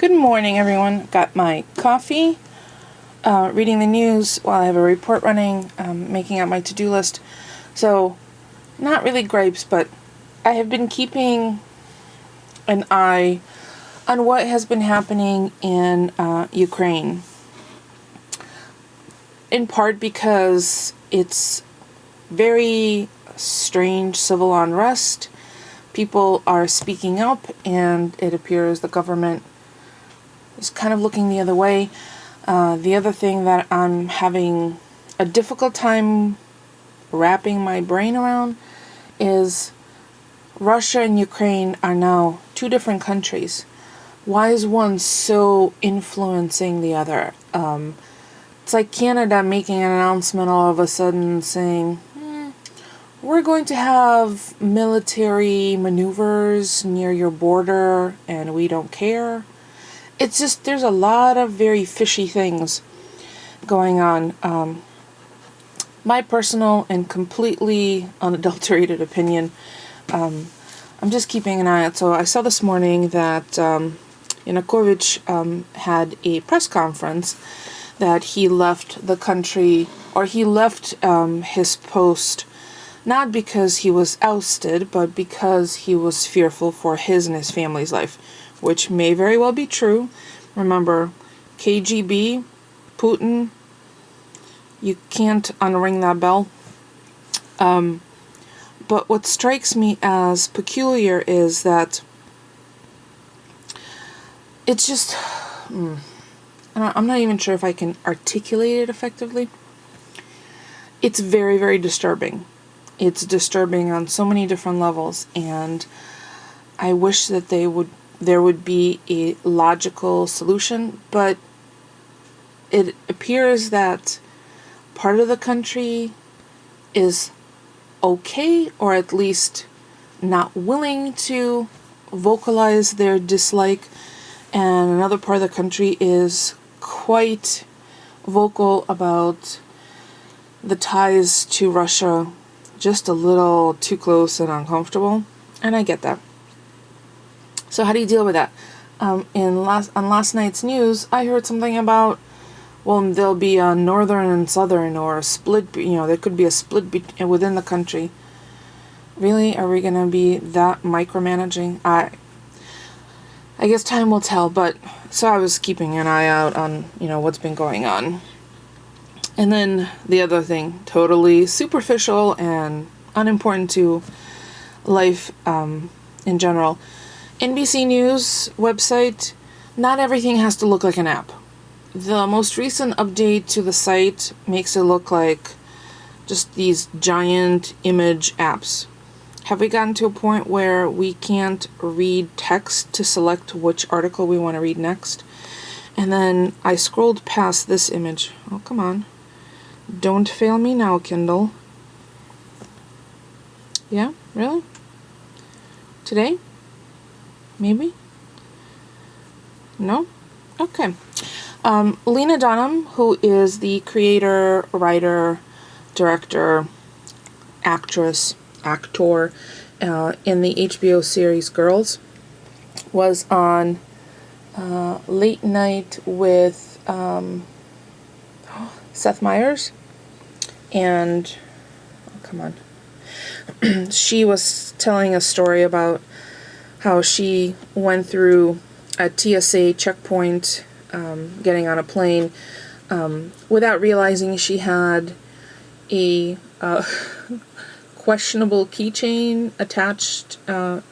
Good morning, everyone. Got my coffee, reading the news while I have a report running, making out my to-do list. So, not really gripes, but I have been keeping an eye on what has been happening in Ukraine. In part because it's very strange civil unrest. People are speaking up, and it appears the government is kind of looking the other way. The other thing that I'm having a difficult time wrapping my brain around is Russia and Ukraine are now two different countries. Why is one so influencing the other? It's like Canada making an announcement all of a sudden saying, we're going to have military maneuvers near your border and we don't care. It's just, there's a lot of very fishy things going on. My personal and completely unadulterated opinion, I'm just keeping an eye out. So I saw this morning that Yanukovych had a press conference that he left the country, or he left his post, not because he was ousted, but because he was fearful for his and his family's life, which may very well be true. Remember, KGB, Putin, you can't unring that bell. But what strikes me as peculiar is that it's just, I'm not even sure if I can articulate it effectively. It's very, very disturbing. It's disturbing on so many different levels, and I wish that there would be a logical solution, but it appears that part of the country is okay, or at least not willing to vocalize their dislike, and another part of the country is quite vocal about the ties to Russia, just a little too close and uncomfortable, and I get that. So how do you deal with that? On last night's news, I heard something about, well, there'll be a northern and southern, or a split, there could be a split within the country. Really? Are we going to be that micromanaging? I guess time will tell, but so I was keeping an eye out on, what's been going on. And then the other thing, totally superficial and unimportant to life in general. NBC News website, not everything has to look like an app. The most recent update to the site makes it look like just these giant image apps. Have we gotten to a point where we can't read text to select which article we want to read next? And then I scrolled past this image. Oh, come on. Don't fail me now, Kindle. Yeah, really? Today? Maybe? No? Okay. Lena Dunham, who is the creator, writer, director, actor in the HBO series Girls, was on Late Night with Seth Meyers, and come on, she was telling a story about how she went through a TSA checkpoint, getting on a plane, without realizing she had a questionable keychain attached, to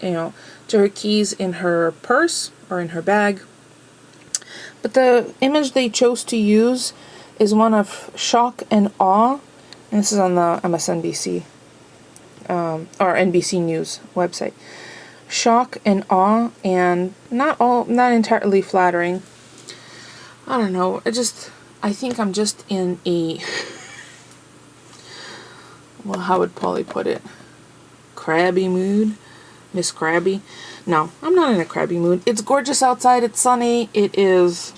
her keys in her purse or in her bag. But the image they chose to use is one of shock and awe. And this is on the MSNBC or NBC News website. Shock and awe, and not entirely flattering. I don't know. I think I'm just in a, well, how would Polly put it? Crabby mood? Miss Crabby? No, I'm not in a crabby mood. It's gorgeous outside. It's sunny. It is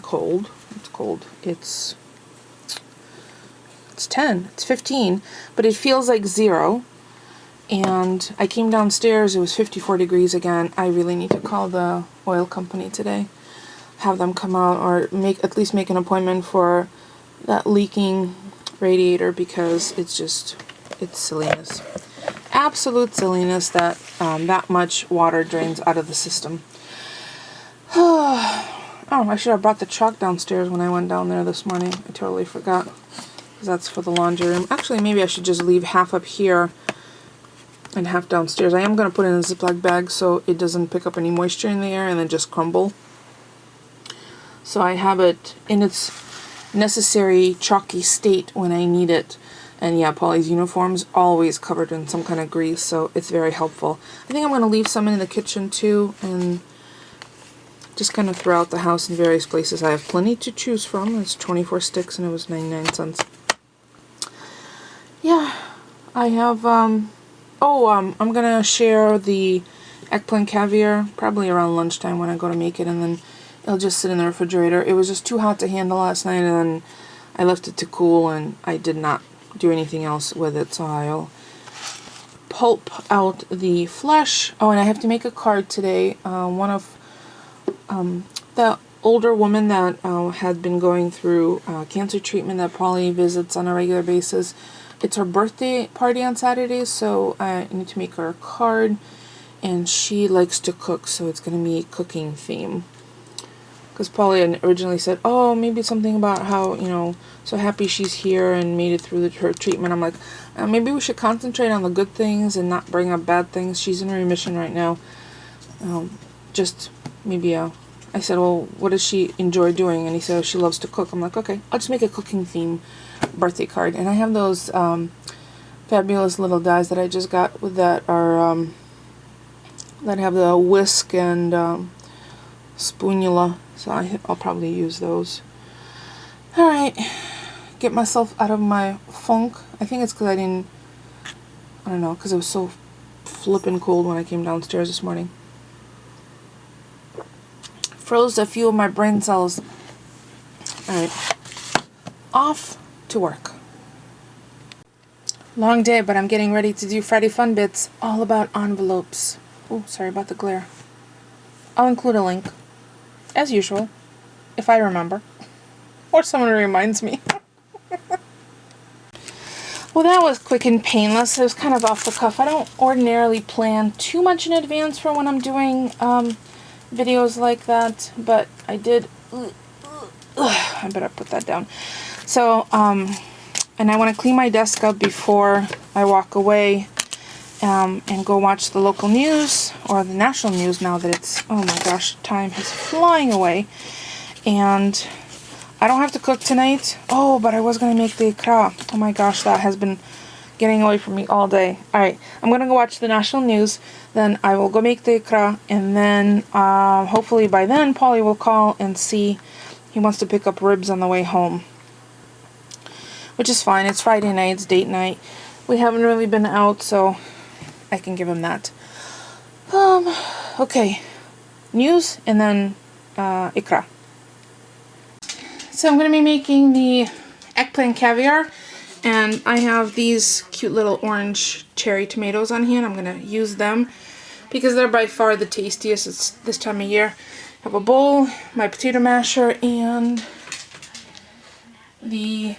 cold. It's cold. It's 10. It's 15. But it feels like 0. And I came downstairs. It was 54 degrees again. I really need to call the oil company today. have them come out, or at least make an appointment for that leaking radiator, because it's silliness. Absolute silliness that that much water drains out of the system. Oh, I should have brought the chalk downstairs when I went down there this morning. I totally forgot. Because that's for the laundry room. Actually, maybe I should just leave half up here and half downstairs. I am going to put it in a Ziploc bag so it doesn't pick up any moisture in the air and then just crumble. So I have it in its necessary chalky state when I need it. And yeah, Polly's uniform's always covered in some kind of grease, so it's very helpful. I think I'm going to leave some in the kitchen too, and just kind of throughout the house in various places. I have plenty to choose from. It's 24 sticks and it was 99 cents. Yeah, I have, I'm gonna share the eggplant caviar probably around lunchtime when I go to make it, and then it'll just sit in the refrigerator. It was just too hot to handle last night, and then I left it to cool, and I did not do anything else with it, so I'll pulp out the flesh. Oh, and I have to make a card today. One of the older woman that had been going through cancer treatment that Polly visits on a regular basis. It's her birthday party on Saturdays, so I need to make her a card, and she likes to cook, so it's going to be a cooking theme. Because Polly had originally said, oh, maybe something about how, you know, so happy she's here and made it through her treatment. I'm like, maybe we should concentrate on the good things and not bring up bad things. She's in remission right now. Just maybe I said, well, what does she enjoy doing? And he said, she loves to cook. I'm like, okay, I'll just make a cooking theme birthday card. And I have those fabulous little dies that I just got with that are that have the whisk and spoonula. So I'll probably use those. All right, get myself out of my funk. I think it's because I don't know, because it was so flippin' cold when I came downstairs this morning. Froze a few of my brain cells. Alright, off to work. Long day, but I'm getting ready to do Friday Fun Bits, all about envelopes. Oh, sorry about the glare. I'll include a link, as usual, if I remember. Or someone reminds me. Well, that was quick and painless. It was kind of off the cuff. I don't ordinarily plan too much in advance for when I'm doing videos like that, but I did. I better put that down. So, and I want to clean my desk up before I walk away and go watch the local news, or the national news now that it's, oh my gosh, time is flying away. And I don't have to cook tonight. Oh, but I was going to make the ikra. Oh my gosh, that has been getting away from me all day. Alright, I'm going to go watch the national news, then I will go make the ikra, and then hopefully by then Polly will call and see he wants to pick up ribs on the way home. Which is fine, it's Friday night, it's date night. We haven't really been out, so I can give him that. Okay, news and then ikra. So I'm going to be making the eggplant caviar, and I have these cute little orange cherry tomatoes on hand. I'm going to use them because they're by far the tastiest. It's this time of year. I have a bowl, my potato masher, and the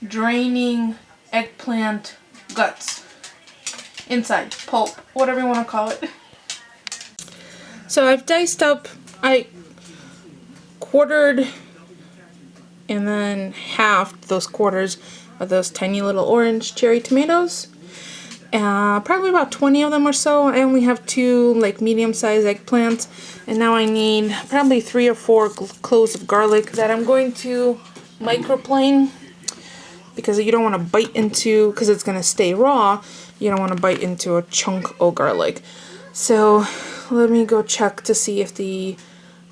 draining eggplant guts. Inside, pulp, whatever you want to call it. So I've diced up, I quartered and then halved those quarters of those tiny little orange cherry tomatoes. Probably about 20 of them or so. I only have 2 like medium-sized eggplants, and now I need probably 3 or 4 cloves of garlic that I'm going to microplane, because you don't want to bite into, because it's going to stay raw, you don't want to bite into a chunk of garlic. So let me go check to see if the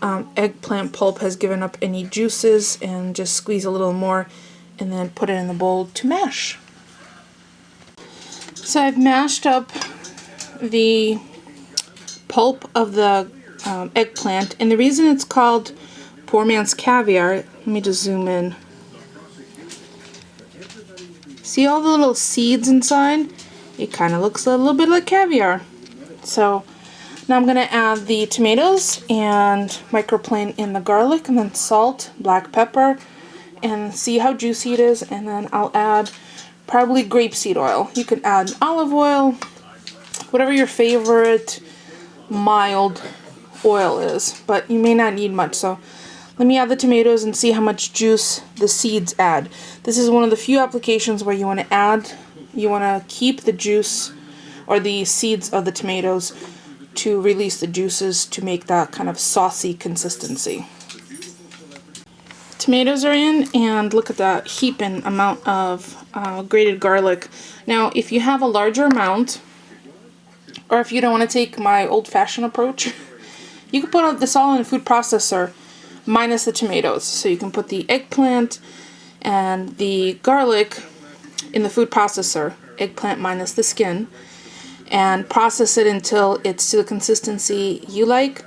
eggplant pulp has given up any juices, and just squeeze a little more and then put it in the bowl to mash. So I've mashed up the pulp of the eggplant, and the reason it's called poor man's caviar, let me just zoom in. See all the little seeds inside? It kind of looks a little bit like caviar. So Now I'm going to add the tomatoes and microplane in the garlic, and then salt, black pepper, and see how juicy it is. And then I'll add probably grapeseed oil. You can add olive oil, whatever your favorite mild oil is, but you may not need much. So let me add the tomatoes and see how much juice the seeds add. This is one of the few applications where you want to keep the juice or the seeds of the tomatoes to release the juices to make that kind of saucy consistency. Tomatoes are in, and look at that heaping amount of grated garlic. Now, if you have a larger amount, or if you don't want to take my old-fashioned approach, you can put this all in a food processor minus the tomatoes. So you can put the eggplant and the garlic in the food processor, eggplant minus the skin, and process it until it's to the consistency you like.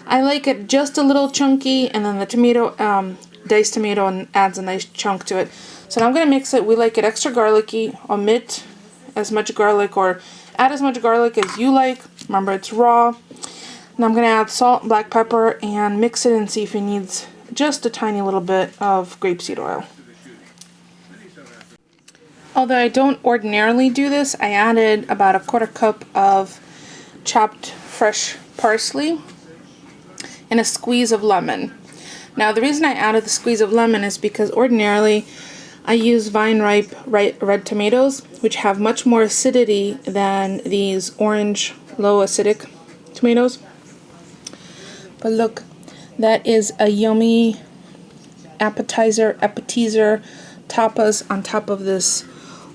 I like it just a little chunky, and then the tomato, diced tomato, and adds a nice chunk to it. So now I'm going to mix it. We like it extra garlicky. Omit as much garlic or add as much garlic as you like. Remember, it's raw. Now I'm going to add salt and black pepper and mix it and see if it needs just a tiny little bit of grapeseed oil. Although I don't ordinarily do this, I added about a 1/4 cup of chopped fresh parsley and a squeeze of lemon. Now the reason I added the squeeze of lemon is because ordinarily I use vine ripe red tomatoes, which have much more acidity than these orange low acidic tomatoes. But look, that is a yummy appetizer, tapas on top of this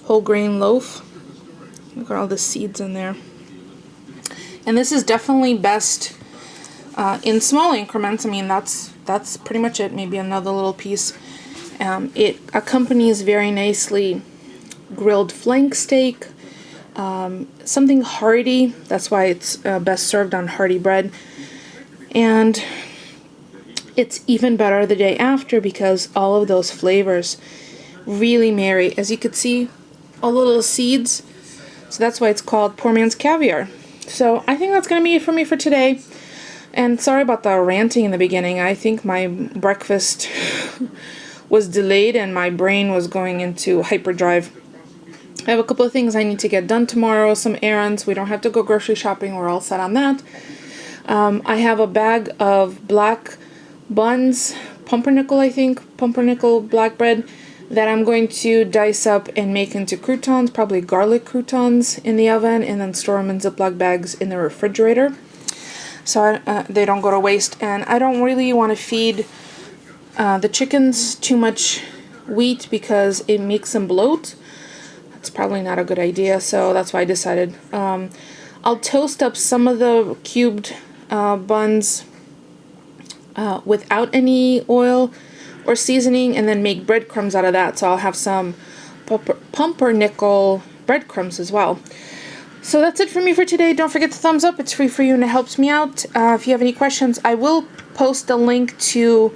whole grain loaf. Look at all the seeds in there. And this is definitely best in small increments. I mean, that's pretty much it. Maybe another little piece. It accompanies very nicely grilled flank steak, something hearty. That's why it's best served on hearty bread. And it's even better the day after because all of those flavors really marry. As you could see, all the little seeds. So that's why it's called poor man's caviar. So I think that's going to be it for me for today. And sorry about the ranting in the beginning. I think my breakfast was delayed and my brain was going into hyperdrive. I have a couple of things I need to get done tomorrow, some errands. We don't have to go grocery shopping. We're all set on that. I have a bag of black buns, pumpernickel black bread, that I'm going to dice up and make into croutons, probably garlic croutons in the oven, and then store them in Ziploc bags in the refrigerator so they don't go to waste. And I don't really want to feed the chickens too much wheat because it makes them bloat. That's probably not a good idea, so that's why I decided. I'll toast up some of the cubed buns without any oil or seasoning, and then make breadcrumbs out of that. So I'll have some pumpernickel breadcrumbs as well. So that's it for me for today. Don't forget to thumbs up. It's free for you and it helps me out. If you have any questions, I will post a link to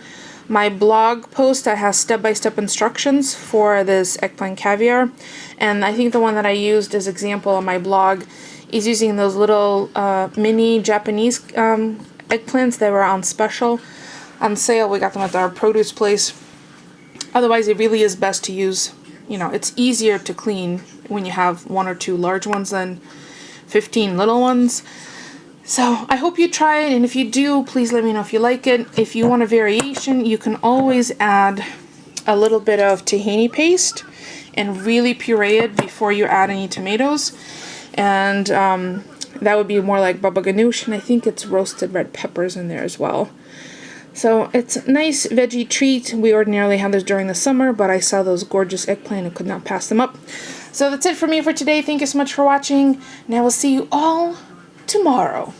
my blog post that has step-by-step instructions for this eggplant caviar. And I think the one that I used as example on my blog is using those little mini Japanese eggplants that were on sale. We got them at our produce place. Otherwise, it really is best to use, it's easier to clean when you have 1 or 2 large ones than 15 little ones. So I hope you try it, and if you do, please let me know if you like it. If you want a variation, you can always add a little bit of tahini paste and really puree it before you add any tomatoes. And that would be more like baba ganoush, and I think it's roasted red peppers in there as well. So it's a nice veggie treat. We ordinarily have this during the summer, but I saw those gorgeous eggplant and could not pass them up. So that's it for me for today. Thank you so much for watching, and I will see you all tomorrow.